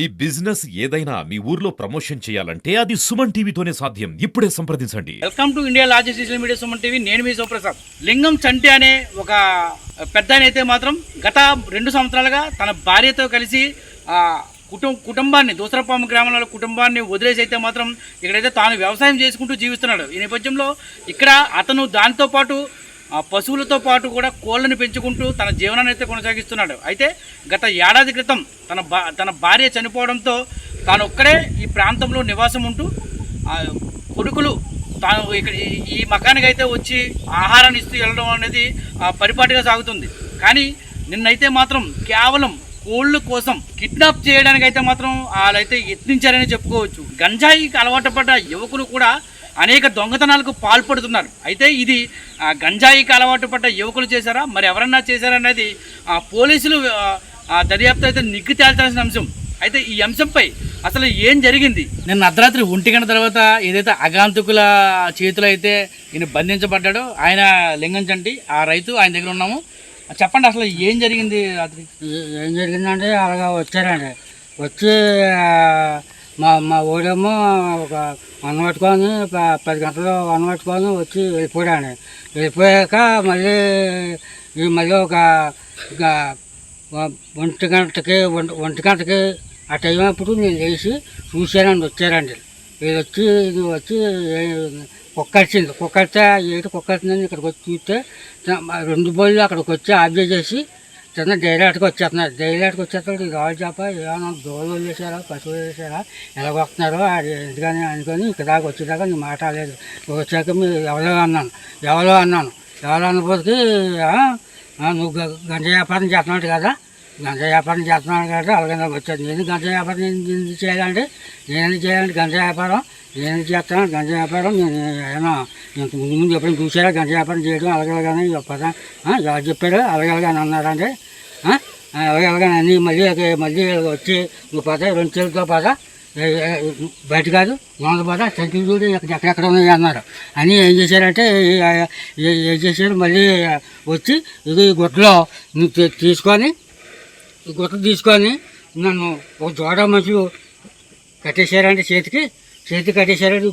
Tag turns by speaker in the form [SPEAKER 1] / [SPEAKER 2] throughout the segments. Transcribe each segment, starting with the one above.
[SPEAKER 1] ఈ బిజినెస్ ఏదైనా మీ ఊర్లో ప్రమోషన్ చేయాలంటే అది సుమన్ టీవీతోనే సాధ్యం. ఇప్పుడే సంప్రదించండి.
[SPEAKER 2] Welcome to India largest digital media Suman TV. నేను మీ శివప్రసాద్. లింగం చంటి అనే ఒక పెద్ద ఆయన అయితే మాత్రం గత 2 సంవత్సరాలుగా తన భార్యతో కలిసి కుటుంబాన్ని దూసరపాము గ్రామంలో కుటుంబాన్ని వదిలేసి అయితే మాత్రం ఇక్కడైతే తాను వ్యవసాయం చేసుకుంటూ జీవిస్తున్నాడు. ఈ నేపథ్యంలో ఇక్కడ అతను దాంతో పాటు పశువులతో పాటు కూడా కోళ్ళని పెంచుకుంటూ తన జీవనాన్ని అయితే కొనసాగిస్తున్నాడు. అయితే గత ఏడాది క్రితం తన భార్య చనిపోవడంతో తాను ఒక్కడే ఈ ప్రాంతంలో నివాసం ఉంటూ కొడుకులు తాను ఇక్కడ ఈ మకానికి అయితే వచ్చి ఆహారాన్ని ఇస్తూ వెళ్ళడం అనేది పరిపాటిగా సాగుతుంది. కానీ నిన్నైతే మాత్రం కేవలం కోళ్ళ కోసం కిడ్నాప్ చేయడానికి అయితే మాత్రం వాళ్ళైతే యత్నించారని చెప్పుకోవచ్చు. గంజాయికి అలవాటు పడ్డ యువకులు కూడా అనేక దొంగతనాలకు పాల్పడుతున్నారు. అయితే ఇది గంజాయికి అలవాటు పడ్డ యువకులు చేశారా, మరి ఎవరన్నా చేశారనేది పోలీసులు దర్యాప్తు అయితే నిగ్గు తేల్చాల్సిన అంశం. అయితే ఈ అంశంపై అసలు ఏం జరిగింది? నిన్న అర్ధరాత్రి 1 గంట తర్వాత ఏదైతే అగాంతకుల చేతిలో అయితే ఈయన బంధించబడ్డాడో ఆయన లింగం చంటి, ఆ రైతు, ఆయన దగ్గర ఉన్నాము. చెప్పండి అసలు ఏం జరిగింది రాత్రి?
[SPEAKER 3] ఏం జరిగిందంటే అలాగా వచ్చారండి. వచ్చి మా ఊరేమో ఒక వన్ పట్టుకొని 10 గంటలు వన్ పట్టుకొని వచ్చి వెళ్ళిపోయాడు. వెళ్ళిపోయాక మళ్ళీ ఒక 1 గంటకి ఆ టైం అప్పుడు నేను లేచి చూశానండి. వచ్చారండి. వీళ్ళు వచ్చి కుక్కరిచింది. కుక్కరితే ఏంటి కుక్కరిచిందని ఇక్కడికి వచ్చి చూస్తే 2 బోళ్ళు అక్కడికి వచ్చి ఆబ్జే చేసి చిన్న డైలాట్కి వచ్చేస్తున్నారు. డైలాట్కి వచ్చేస్తాడు ఈ రాజు చేప ఏమన్నా దోలు వదిలేసారా, పశువులు వేసారా, ఎలా వస్తున్నారో అది ఎందుకని అనుకొని ఇక్కడ దాకా వచ్చేదాకా నీ మాట లేదు. వచ్చాక మీరు ఎవరో అన్నాను. అన్నపోతే నువ్వు గంజా వ్యాపారం చేస్తున్నాడు కదా, అలాగే నాకు వచ్చాను. నేను గంజా వ్యాపారం ఎందుకు చేయాలంటే గంజా వ్యాపారం నేను చేస్తాను. గంజా వ్యాపారం నేను ఏమన్నా ముందు ఎప్పుడైనా చూసారా గంజా వ్యాపారం చేయడం? అలాగేలాగానే పదా ఎవరు చెప్పారు అలాగేలాగాని అన్నారండి. అలాగేలాగాని అన్నీ మళ్ళీ వచ్చి నువ్వు పద 2 చేతులతో పద, బయట కాదు లోన పద, చంటి చూడు ఎక్కడెక్కడ ఉన్నాయి అన్నారు. అని ఏం చేశారంటే మళ్ళీ వచ్చి ఇది గుట్టలో నువ్వు తీసుకొని నన్ను ఒక జోడ మనుషులు కట్టేశారంటే చేతికి కట్టేశారండి.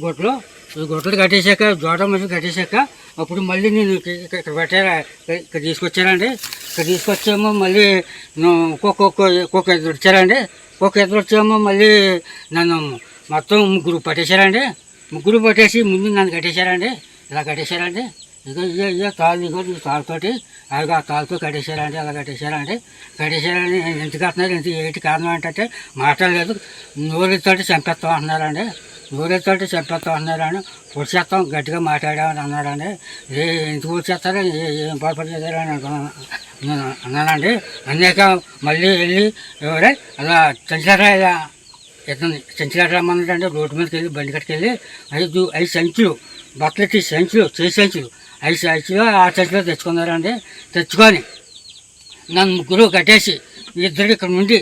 [SPEAKER 3] గుట్టలు కట్టేశాక జోడ మనుషులు కట్టేశాక అప్పుడు మళ్ళీ నేను ఇక్కడ తీసుకొచ్చారండి. ఇక్కడ తీసుకొచ్చామో మళ్ళీ ఒక్కొక్క ఎదురు వచ్చారండి. ఎదురు వచ్చామో మళ్ళీ నన్ను మొత్తం ముగ్గురు పట్టేసి ముందు నన్ను కట్టేశారండి. ఇలా కట్టేశారండి. ఇక తాళ్ళతోటి అలాగా తాళ్ళతో కట్టేశారండి. అలా కట్టేశారండి. ఎంత కడుతున్నారు, ఏంటి కారణం ఏంటంటే మాట్లాడలేదు. నోరెత్తాటి చంపేస్తాం అన్నారండి. పొడిచేస్తాం గట్టిగా మాట్లాడామని అన్నారండి. ఎందుకు పొడిచేస్తారో ఏం పొరపాటు చేశారని అన్నానండి. అన్నాక మళ్ళీ వెళ్ళి అలా చెంచులాట రమ్మన్నారండి. రోడ్డు మీదకి వెళ్ళి బండి కట్టుకెళ్ళి 5 సంచులు బట్టలు చేసి సంచులు 5 సంచులు ఆ సంచులో తెచ్చుకున్నారండి. తెచ్చుకొని నన్ను ముగ్గురు కట్టేసి ఇద్దరు ఇక్కడ నుండి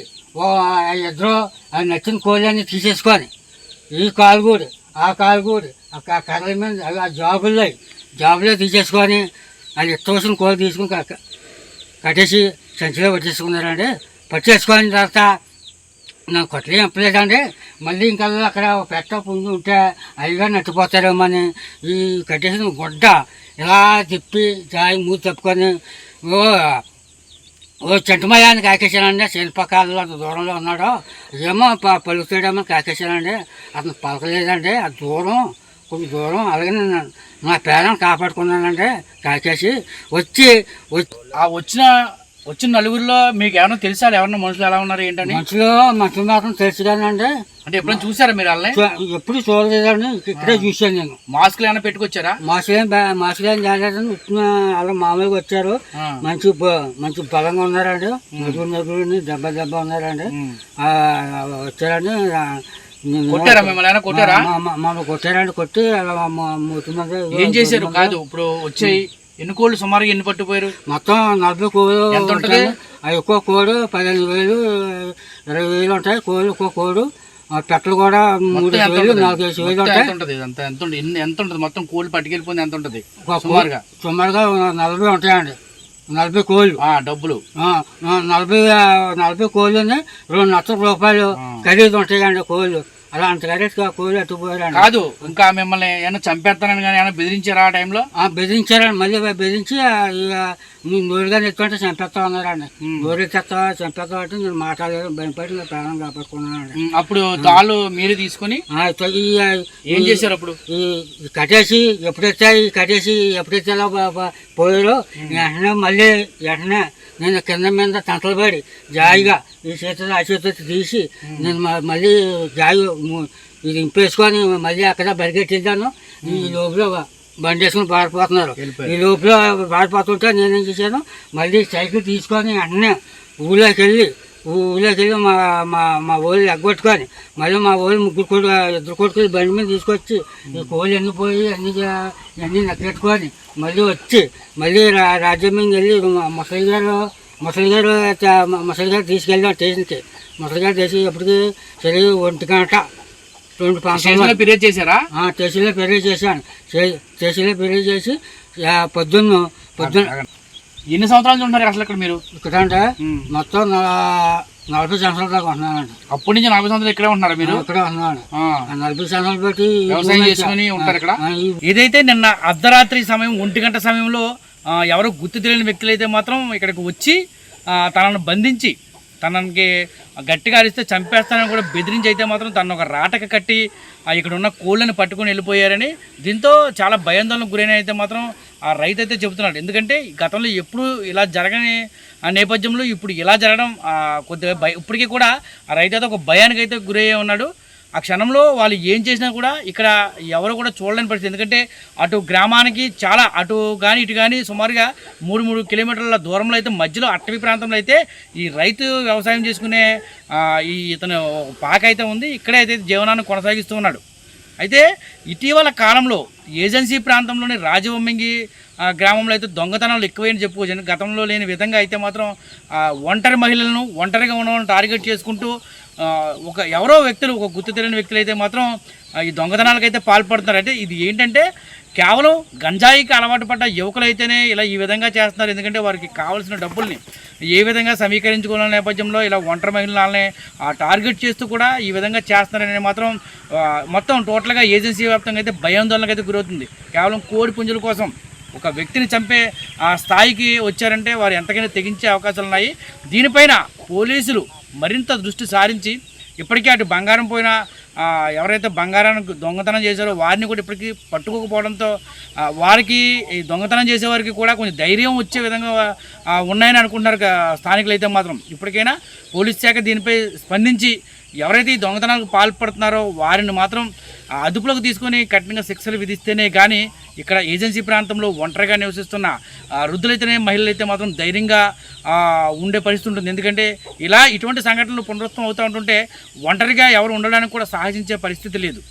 [SPEAKER 3] ఇద్దరు నచ్చిన కోళ్ళని తీసేసుకొని ఈ కాలుగూడు ఆ కాలుగూడు ఆ కర్రల మీద ఆ జాబులో తీసేసుకొని అది తోసిన కోళ్ళు తీసుకుని కట్టేసి సంచిలో పట్టేసుకున్నారండి. పట్టేసుకొని తర్వాత నాకు కొట్టలే చెప్పలేదండి. మళ్ళీ ఇంకా అక్కడ పెట్ట పుంజు ఉంటే అయ్యగా నట్టిపోతారేమో అని ఈ కట్టేసిన గుడ్డ ఇలా తిప్పి మూతి తప్పుకొని చెంటుమయాన్ని కాకేశానండి. శిల్పకాలలో దూరంలో ఉన్నాడు. ఏమో పలుకుతాడేమో కాకేశానండి. అతను పలకలేదండి. ఆ కొంచెం దూరం అలాగే నా పేరెంట్ కాపాడుకున్నానండి. కాకేసి
[SPEAKER 2] వచ్చిన నలుగురిలో మీకు ఏమన్నా తెలుసా? ఎవరన్నా మనుషులు ఎలా ఉన్నారు ఏంటని?
[SPEAKER 3] మనుషులు మాత్రం తెలుసు కానండి.
[SPEAKER 2] అంటే ఎప్పుడైనా చూసారా మీరు వాళ్ళని?
[SPEAKER 3] ఎప్పుడు చూడలేదండి. ఇక్కడే చూశాను నేను.
[SPEAKER 2] మాస్కులు ఏమైనా పెట్టుకొచ్చారా?
[SPEAKER 3] మాస్కులు ఏం చేయలేదండి. అలా మామూలుగా వచ్చారు. మంచి బలంగా ఉన్నారండి. నలుగురిని దెబ్బ ఉన్నారండి. వచ్చారండి.
[SPEAKER 2] మమ్మల్ని
[SPEAKER 3] కొట్టారండి. కొట్టి
[SPEAKER 2] ఏం చేశారు? కాదు ఇప్పుడు వచ్చాయి ఎన్ని కోళ్ళు సుమారుగా ఎన్ని పట్టుపోయారు?
[SPEAKER 3] మొత్తం 40 కోళ్ళు. ఎంత ఉంటుంది? ఒక్కో కోడు 15,000 20,000 ఉంటాయి కోళ్ళు. ఒక్కో కోడు పెట్టలు కూడా 3,000 4,000 ఉంటాయి.
[SPEAKER 2] ఎంత ఉంటుంది మొత్తం కోళ్ళు పట్టుకెళ్ళిపోయింది? ఎంత ఉంటుంది?
[SPEAKER 3] సుమారుగా 40 ఉంటాయండి. 40 కోళ్ళు.
[SPEAKER 2] డబ్బులు
[SPEAKER 3] 40 కోళ్ళని 2 లక్షల రూపాయలు ఖరీదు ఉంటాయండి కోళ్ళు. అలా అంత ఖరీదు కోళ్ళు అట్టుకుపోయారండి.
[SPEAKER 2] కాదు, ఇంకా మిమ్మల్ని ఏమైనా చంపేస్తానని కానీ ఏమైనా బెదిరించారా ఆ టైంలో?
[SPEAKER 3] బెదిరించారండి. మళ్ళీ బెదిరించి నోరుగా ఎత్తుకుంటే చంపేస్తా ఉన్నారండి. నోరు ఎత్తేస్తావా చంపేస్తావా అంటే నేను మాట్లాడలేదు, భయపడి నేను ప్రాణం కాపాడుకున్నానండి.
[SPEAKER 2] అప్పుడు తాళ్ళు మీరు తీసుకుని ఏం చేశారు? అప్పుడు
[SPEAKER 3] కట్టేసి ఎప్పుడైతే పోయారో వెంటనే నేను కింద మీద తంటలు పడి జాయిగా ఈ చేతితో ఆ చేతితో తీసి నేను మళ్ళీ జాయి ఇది ఇంపేసుకొని మళ్ళీ అక్కడ బరిగెట్టిద్దాను. ఈ లోపల బండి వేసుకుని పారిపోతున్నారు. ఈ లోపల పారిపోతుంటే నేనేం చేశాను, మళ్ళీ సైకిల్ తీసుకొని వెంటనే ఊళ్ళోకి వెళ్ళి మా మా మా ఊళ్ళు ఎగ్గొట్టుకొని మళ్ళీ మా ఊళ్ళు ఇద్దరు కొడుకులు బండి మీద తీసుకొచ్చి ఈ కోళ్ళు ఎన్ని పోయి అన్నీ నెక్కెట్టుకొని మళ్ళీ వచ్చి మళ్ళీ రాజ్యం మీద వెళ్ళి ముసలి గారు తీసుకెళ్ళాం స్టేషన్కి. ముసలి గారు చేసి ఎప్పటికి సరే 1 గంట 2 ప్రాంతాలు
[SPEAKER 2] ఫిర్యాదు చేశారా?
[SPEAKER 3] స్టేషన్లో ఫిర్యాదు చేశాను. స్టేషన్లో ఫిర్యాదు చేసి పొద్దున్న
[SPEAKER 2] ఎన్ని సంవత్సరాల నుంచి ఉన్నారు అసలు ఇక్కడ మీరు?
[SPEAKER 3] ఇక్కడ అంటే మొత్తం 40 సంవత్సరాల దాకా ఉంటున్నానండి.
[SPEAKER 2] అప్పటి నుంచి 40 సంవత్సరాలు ఇక్కడే ఉంటున్నారు మీరు?
[SPEAKER 3] ఇక్కడే ఉన్నాను. 40 సంవత్సరాలు బట్టి
[SPEAKER 2] వ్యవసాయం చేసుకుని ఉంటారు ఇక్కడ. ఏదైతే నిన్న అర్ధరాత్రి సమయం 1 గంట సమయంలో ఎవరో గుర్తు తెలియని వ్యక్తులు అయితే మాత్రం ఇక్కడికి వచ్చి తనను బంధించి తనకి గట్టిగా అరిస్తే చంపేస్తానని కూడా బెదిరించి అయితే మాత్రం తను ఒక రాటక కట్టి ఇక్కడ ఉన్న కోళ్ళని పట్టుకొని వెళ్ళిపోయారని, దీంతో చాలా భయాందోళనకు గురైన అయితే మాత్రం ఆ రైతు అయితే చెబుతున్నాడు. ఎందుకంటే గతంలో ఎప్పుడు ఇలా జరగని నేపథ్యంలో ఇప్పుడు ఇలా జరగడం కొద్దిగా ఇప్పటికీ కూడా ఆ రైతు అయితే ఒక భయానికి అయితే గురయ్యే ఉన్నాడు. ఆ క్షణంలో వాళ్ళు ఏం చేసినా కూడా ఇక్కడ ఎవరు కూడా చూడలేని పరిస్థితి. ఎందుకంటే అటు గ్రామానికి చాలా అటు కానీ ఇటు కానీ సుమారుగా 3 కిలోమీటర్ల దూరంలో అయితే మధ్యలో అటవీ ప్రాంతంలో అయితే ఈ రైతు వ్యవసాయం చేసుకునే ఇతను పాక అయితే ఉంది. ఇక్కడే అయితే జీవనాన్ని కొనసాగిస్తూ ఉన్నాడు. అయితే ఇటీవల కాలంలో ఏజెన్సీ ప్రాంతంలోని రాజవొమ్మింగి గ్రామంలో అయితే దొంగతనాలు ఎక్కువైన చెప్పుకోవచ్చు. గతంలో లేని విధంగా అయితే మాత్రం ఒంటరి మహిళలను ఒంటరిగా ఉన్న టార్గెట్ చేసుకుంటూ ఎవరో వ్యక్తులు ఒక గుర్తు తెలియని వ్యక్తులు అయితే మాత్రం ఈ దొంగతనాలకైతే పాల్పడుతున్నారు. అంటే ఇది ఏంటంటే కేవలం గంజాయికి అలవాటు పడ్డ యువకులు అయితేనే ఇలా ఈ విధంగా చేస్తున్నారు. ఎందుకంటే వారికి కావాల్సిన డబ్బుల్ని ఏ విధంగా సమీకరించుకున్న నేపథ్యంలో ఇలా ఒంటరి మహిళలనే టార్గెట్ చేస్తూ కూడా ఈ విధంగా చేస్తున్నారని మాత్రం మొత్తం టోటల్గా ఏజెన్సీ వ్యాప్తంగా అయితే భయాందోళనకు అయితే గురవుతుంది. కేవలం కోడి పుంజుల కోసం ఒక వ్యక్తిని చంపే ఆ స్థాయికి వచ్చారంటే వారు ఎంతకైనా తెగించే అవకాశాలు ఉన్నాయి. దీనిపైన పోలీసులు మరింత దృష్టి సారించి ఇప్పటికీ అటు బంగారం పోయిన ఎవరైతే బంగారానికి దొంగతనం చేశారో వారిని కూడా ఇప్పటికీ పట్టుకోకపోవడంతో వారికి ఈ దొంగతనం చేసేవారికి కూడా కొంచెం ధైర్యం వచ్చే విధంగా ఉన్నాయని అనుకుంటున్నారు స్థానికులు అయితే మాత్రం. ఇప్పటికైనా పోలీస్ శాఖ దీనిపై స్పందించి ఎవరైతే ఈ దొంగతనాలకు పాల్పడుతున్నారో వారిని మాత్రం అదుపులోకి తీసుకొని కఠినంగా శిక్షలు విధిస్తేనే కానీ ఇక్కడ ఏజెన్సీ ప్రాంతంలో ఒంటరిగా నివసిస్తున్న వృద్ధులైతేనే మహిళలైతే మాత్రం ధైర్యంగా ఉండే పరిస్థితి ఉంటుంది. ఎందుకంటే ఇటువంటి సంఘటనలు పునరుత్వం అవుతూ ఉంటుంటే ఒంటరిగా ఎవరు ఉండడానికి కూడా సాహసించే పరిస్థితి లేదు.